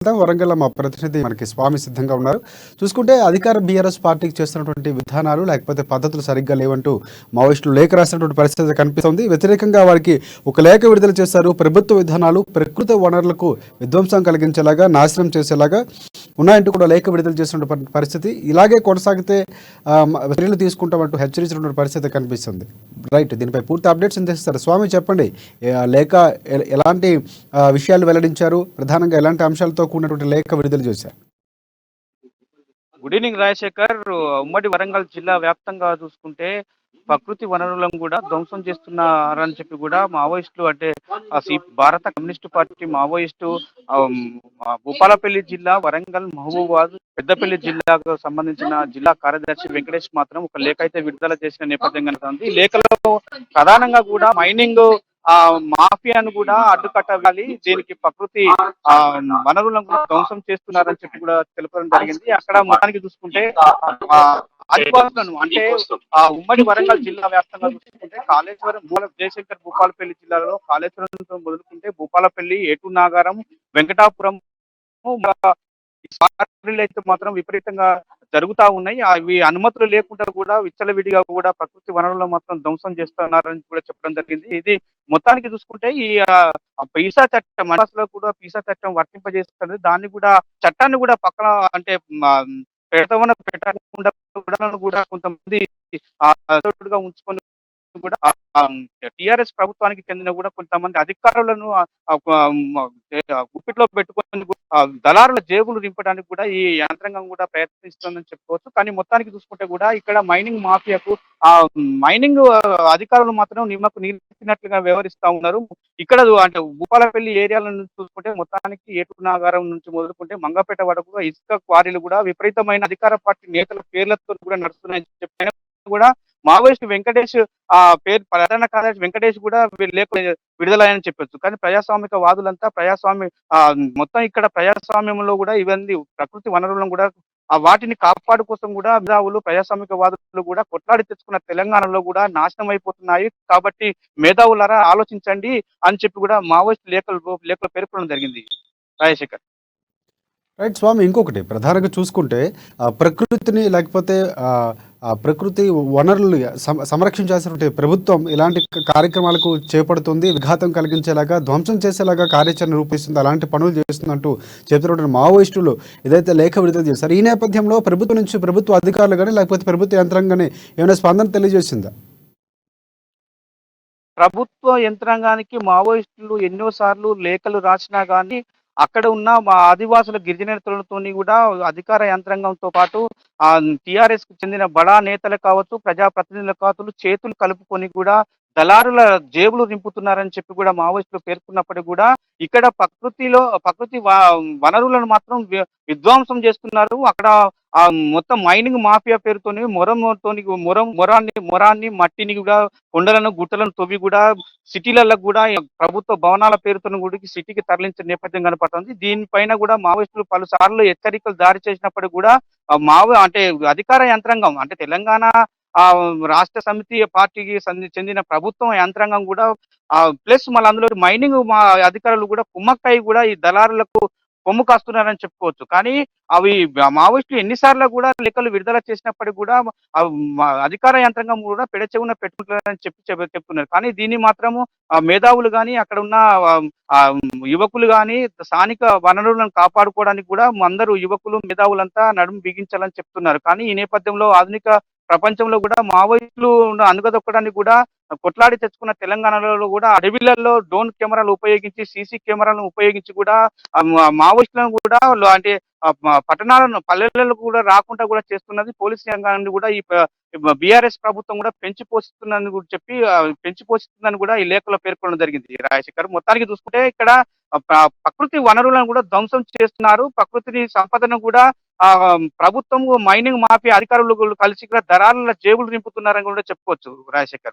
వరంగల్ మా ప్రతినిధి మనకి స్వామి సిద్ధంగా ఉన్నారు. చూసుకుంటే అధికార బీఆర్ఎస్ పార్టీకి చేస్తున్నటువంటి విధానాలు లేకపోతే పద్ధతులు సరిగ్గా లేవంటూ మావోయిస్టులు లేఖ రాసినటువంటి పరిస్థితి కనిపిస్తుంది. వ్యతిరేకంగా వారికి ఒక లేఖ విడుదల చేశారు. ప్రభుత్వ విధానాలు ప్రకృతి వనరులకు విధ్వంసం కలిగించేలాగా, నాశనం చేసేలాగా ఉన్నాయంటూ కూడా లేఖ విడుదల చేసినటువంటి పరిస్థితి. ఇలాగే కొనసాగితే చర్యలు తీసుకుంటామంటూ హెచ్చరించినటువంటి పరిస్థితి కనిపిస్తుంది. రైట్, దీనిపై పూర్తి అప్డేట్స్ అందిస్తారు. స్వామి చెప్పండి, లేఖ ఎలాంటి విషయాలు వెల్లడించారు, ప్రధానంగా ఎలాంటి అంశాలతో కూడినటువంటి లేఖ విడుదల చేశారు? Good evening Rajasekhar. ఉమ్మడి వరంగల్ జిల్లా వ్యాప్తంగా చూసుకుంటే ప్రకృతి వనరులను కూడా ధ్వంసం చేస్తున్నారని చెప్పి కూడా మావోయిస్టులు అంటే భారత కమ్యూనిస్టు పార్టీ మావోయిస్టు భూపాలపల్లి జిల్లా, వరంగల్, మహబూబాబాద్, పెద్దపల్లి జిల్లాకు సంబంధించిన జిల్లా కార్యదర్శి వెంకటేష్ మాత్రం ఒక లేఖ అయితే విడుదల చేసిన నేపథ్యం కనుక ఈ లేఖలో ప్రధానంగా కూడా మైనింగ్ మాఫియాను కూడా అడ్డుకట్టాలి, దీనికి ప్రకృతి వనరులను కూడా ధ్వంసం చేస్తున్నారని చెప్పి కూడా తెలపడం జరిగింది. అక్కడ మొత్తానికి చూసుకుంటే ఆదివాసులను అంటే ఉమ్మడి వరంగల్ జిల్లా వ్యాప్తంగా చూసుకుంటే కాళేశ్వరం, జయశంకర్, భూపాలపల్లి జిల్లాలో కాళేశ్వరంతో మొదలుకుంటే భూపాలపల్లి, ఏటు నాగారం, వెంకటాపురం అయితే మాత్రం విపరీతంగా జరుగుతా ఉన్నాయి. అవి అనుమతులు లేకుండా కూడా విచ్చలవిడిగా కూడా ప్రకృతి వనరులను మాత్రం ధ్వంసం చేస్తున్నారని కూడా చెప్పడం జరిగింది. ఇది మొత్తానికి చూసుకుంటే ఈ పీసా చట్టం అసలు కూడా పీసా చట్టం వర్తింపజేస్తుంది. దాన్ని కూడా చట్టాన్ని కూడా పక్కన అంటే పెట్టకుండా కూడా కొంతమంది ఉంచుకొని కూడా టిఆర్ఎస్ ప్రభుత్వానికి చెందిన కూడా కొంతమంది అధికారులను గుప్పిట్లో పెట్టుకొని దళారుల జేబులు నింపడానికి కూడా ఈ యంత్రాంగం కూడా ప్రయత్నిస్తుందని చెప్పుకోవచ్చు. కానీ మొత్తానికి చూసుకుంటే కూడా ఇక్కడ మైనింగ్ మాఫియాకు మైనింగ్ అధికారులు మాత్రం నిమ్మకు నీరెత్తినట్లుగా వ్యవహరిస్తా ఉన్నారు. ఇక్కడ అంటే భూపాలపల్లి ఏరియాలను చూసుకుంటే మొత్తానికి ఏటు నాగారం నుంచి మొదలుకుంటే మంగపేట వరకు ఇసుక క్వారీలు కూడా విపరీతమైన అధికార పార్టీ నేతల పేర్లతో కూడా నడుస్తున్నాయని చెప్పిన కూడా మావోయిస్ట్ వెంకటేష్ పేరు ప్రధాన కార్యదర్శి వెంకటేష్ కూడా విడుదలయ్యని చెప్పొచ్చు. కానీ ప్రజాస్వామిక వాదులంతా మొత్తం ఇక్కడ ప్రజాస్వామ్యంలో కూడా ఇవన్నీ ప్రకృతి వనరులను కూడా వాటిని కాపాడు కోసం కూడా మేధావులు, ప్రజాస్వామిక వాదులు కూడా కొట్లాడి తెచ్చుకున్న తెలంగాణలో కూడా నాశనం అయిపోతున్నాయి. కాబట్టి మేధావులారా ఆలోచించండి అని చెప్పి కూడా మావోయిస్ట్ లేఖలు పేర్కొనడం జరిగింది. రాజశేఖర్. రైట్ స్వామి, ఇంకొకటి ప్రధానంగా చూసుకుంటే ప్రకృతిని లేకపోతే ప్రకృతి వనరులు సంరక్షించాల్సినటువంటి ప్రభుత్వం ఇలాంటి కార్యక్రమాలకు చేపడుతుంది, విఘాతం కలిగించేలాగా, ధ్వంసం చేసేలాగా కార్యాచరణ రూపిస్తుంది, అలాంటి పనులు చేస్తుందంటూ చెబుతున్న మావోయిస్టులు ఏదైతే లేఖ విడుదల చేశారు, ఈ నేపథ్యంలో ప్రభుత్వం నుంచి ప్రభుత్వ అధికారులు కానీ లేకపోతే ప్రభుత్వ యంత్రాంగాన్ని ఏమైనా స్పందన తెలియజేసిందా? ప్రభుత్వ యంత్రాంగానికి మావోయిస్టులు ఎన్నోసార్లు లేఖలు రాసినా కానీ అక్కడ ఉన్న మా ఆదివాసుల గిరిజనేతలతోని కూడా అధికార యంత్రాంగంతో పాటు టిఆర్ఎస్ కు చెందిన బడా నేతలు కావచ్చు, ప్రజాప్రతినిధులు కావచ్చు, చేతులు కలుపుకొని కూడా దళారుల జేబులు నింపుతున్నారని చెప్పి కూడా మావోయిస్టులు పేర్కొన్నప్పటికీ కూడా ఇక్కడ ప్రకృతి వనరులను మాత్రం విధ్వంసం చేస్తున్నారు. అక్కడ మొత్తం మైనింగ్ మాఫియా పేరుతోని మొరాన్ని మట్టిని కూడా కొండలను గుట్టలను తవ్వి కూడా సిటీలలో కూడా ప్రభుత్వ భవనాల పేరుతో కూడా సిటీకి తరలించిన నేపథ్యం కనపడుతుంది. దీనిపైన కూడా మావోయిస్టులు పలుసార్లు హెచ్చరికలు జారీ చేసినప్పటికీ కూడా అంటే అధికార యంత్రాంగం అంటే తెలంగాణ రాష్ట్ర సమితి పార్టీకి చెందిన ప్రభుత్వం యంత్రాంగం కూడా ప్లస్ మళ్ళీ అందులో మైనింగ్ అధికారులు కూడా కుమ్మక్కై కూడా ఈ దళారులకు కొమ్ము కాస్తున్నారని చెప్పుకోవచ్చు. కానీ అవి మావోయిస్టులు ఎన్నిసార్లు కూడా లెక్కలు విడుదల చేసినప్పటికీ కూడా అధికార యంత్రాంగం కూడా పెడచెవున పెట్టుకుంటారని చెప్తున్నారు. కానీ దీన్ని మాత్రము మేధావులు కానీ అక్కడ ఉన్న యువకులు కానీ స్థానిక వనరులను కాపాడుకోవడానికి కూడా అందరూ యువకులు మేధావులంతా నడుము బిగించాలని చెప్తున్నారు. కానీ ఈ నేపథ్యంలో ఆధునిక ప్రపంచంలో కూడా మావోయిస్టులు అనుగదొక్కడానికి కూడా కొట్లాడి తెచ్చుకున్న తెలంగాణలో కూడా అడవిలలో డ్రోన్ కెమెరాలు ఉపయోగించి, సీసీ కెమెరాలను ఉపయోగించి కూడా మావోయిస్టులను కూడా అంటే పల్లెలలో కూడా రాకుండా కూడా చేస్తున్నది పోలీసు రంగాన్ని కూడా ఈ బీఆర్ఎస్ ప్రభుత్వం కూడా పెంచి పోషిస్తుందని కూడా ఈ లేఖలో పేర్కొనడం జరిగింది. రాజశేఖర్, మొత్తానికి చూసుకుంటే ఇక్కడ ప్రకృతి వనరులను కూడా ధ్వంసం చేస్తున్నారు. ప్రకృతిని సంపదను కూడా ప్రభుత్వం మైనింగ్ మాఫియా అధికారులు కలిసి కూడా దళారుల జేబులు నింపుతున్నారని కూడా చెప్పుకోవచ్చు. రాజశేఖర్.